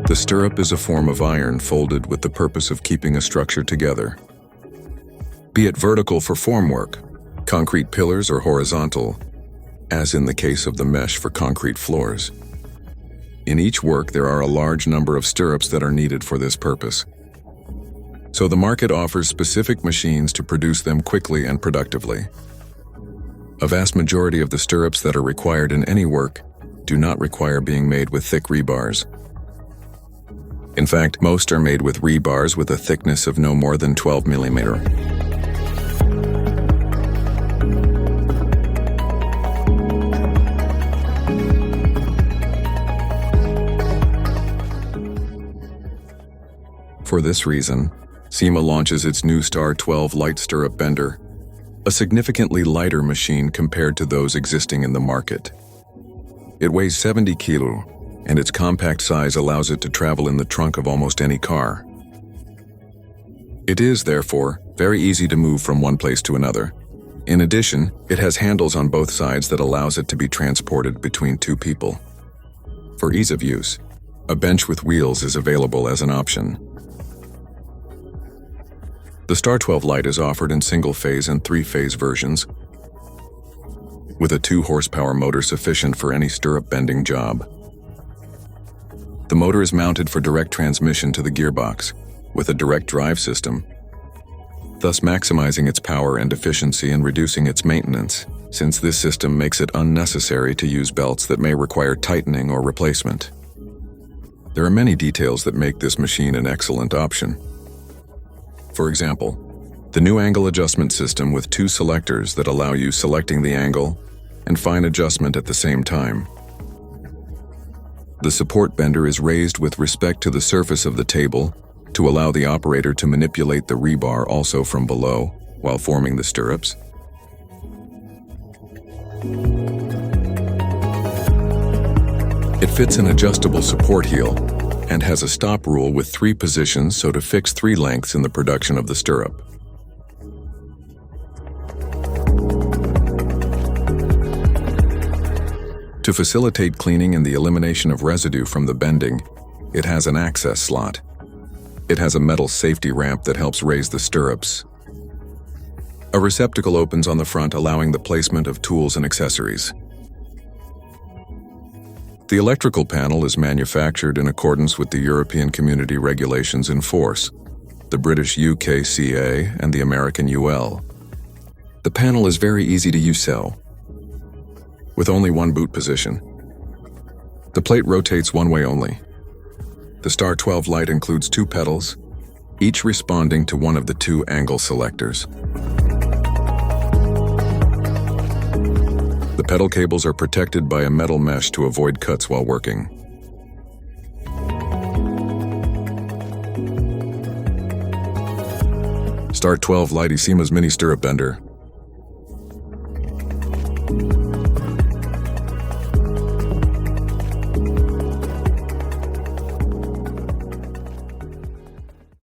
The stirrup is a form of iron folded with the purpose of keeping a structure together. Be it vertical for formwork, concrete pillars, or horizontal, as in the case of the mesh for concrete floors. In each work, there are a large number of stirrups that are needed for this purpose. So the market offers specific machines to produce them quickly and productively. A vast majority of the stirrups that are required in any work do not require being made with thick rebars. In fact, most are made with rebars with a thickness of no more than 12 millimeters. For this reason, Sima launches its new Star 12 Lite stirrup bender, a significantly lighter machine compared to those existing in the market. It weighs 70 kilo, and its compact size allows it to travel in the trunk of almost any car. It is, therefore, very easy to move from one place to another. In addition, it has handles on both sides that allows it to be transported between two people. For ease of use, a bench with wheels is available as an option. The Star 12 Lite is offered in single-phase and three-phase versions, with a 2-horsepower motor sufficient for any stirrup bending job. The motor is mounted for direct transmission to the gearbox, with a direct drive system, thus maximizing its power and efficiency and reducing its maintenance, since this system makes it unnecessary to use belts that may require tightening or replacement. There are many details that make this machine an excellent option. For example, the new angle adjustment system with 2 selectors that allow you selecting the angle and fine adjustment at the same time. The support bender is raised with respect to the surface of the table to allow the operator to manipulate the rebar also from below while forming the stirrups. It fits an adjustable support heel and has a stop rule with 3 positions so to fix 3 lengths in the production of the stirrup. To facilitate cleaning and the elimination of residue from the bending, it has an access slot. It has a metal safety ramp that helps raise the stirrups. A receptacle opens on the front, allowing the placement of tools and accessories. The electrical panel is manufactured in accordance with the European Community regulations in force, the British UKCA and the American UL. The panel is very easy to use with only one boot position. The plate rotates one way only. The Star 12 Lite includes 2 pedals, each responding to one of the 2 angle selectors. The pedal cables are protected by a metal mesh to avoid cuts while working. Star 12 Lite is Sima's mini stirrup bender.